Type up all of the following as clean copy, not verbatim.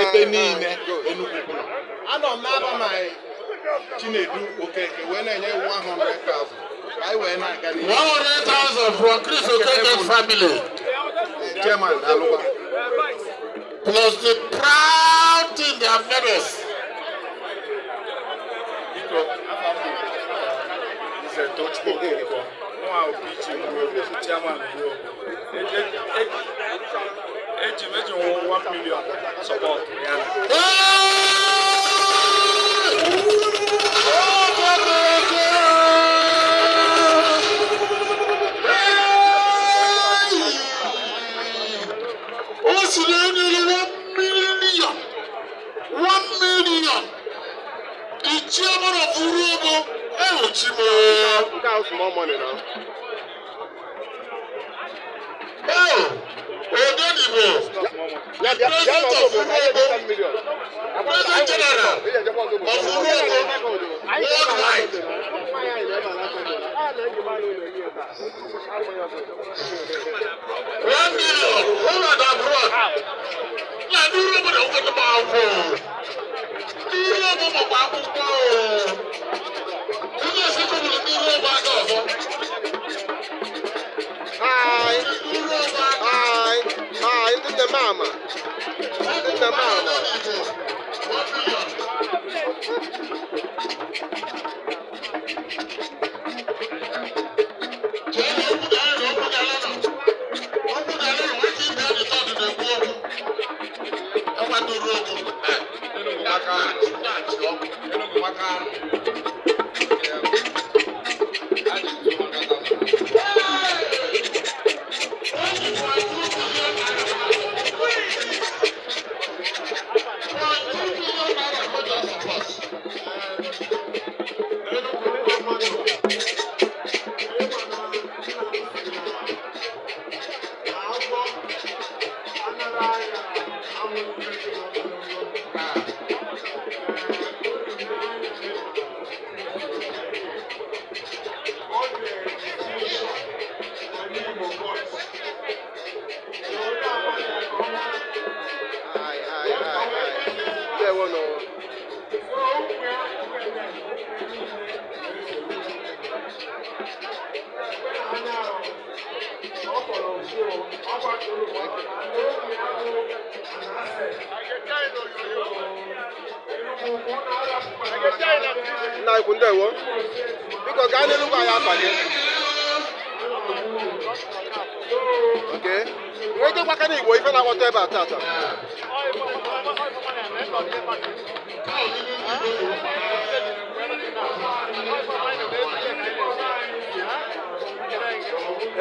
ebe niile Enugu. Anọ m n'aba ma Chinedu Okeke wee na-enye 100,000. Ka anyị wee na-aga n'ihu. 100,000 from Chris Okeke's family. Chairman Alụwa. Plus the proud thing they have made us. Eji 1 million support. Chairman of Urobo, That's more money now. President of Urobo, President General of Urobo, worldwide. 1 million, who are that brought? Now, Urobo don't get the mouth. Urobo mo pa púpọ̀. Ilé ẹ̀sìn kò wùlé ní Urobo àgọ́fọ́. Hi, ndị nne mama. Ndị nne mama. Na ikwu ndewo biko gaa n'elu gwa ya abanye okay nwee ike gbaka n'Igbo ife na-aghọta ebe a tata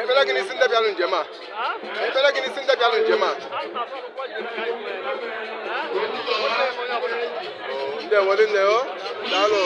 ebele gị n'isi ndị bịalụ njem a ebele gị n'isi ndị bịalụ njem a ndewo dị nne o daalụ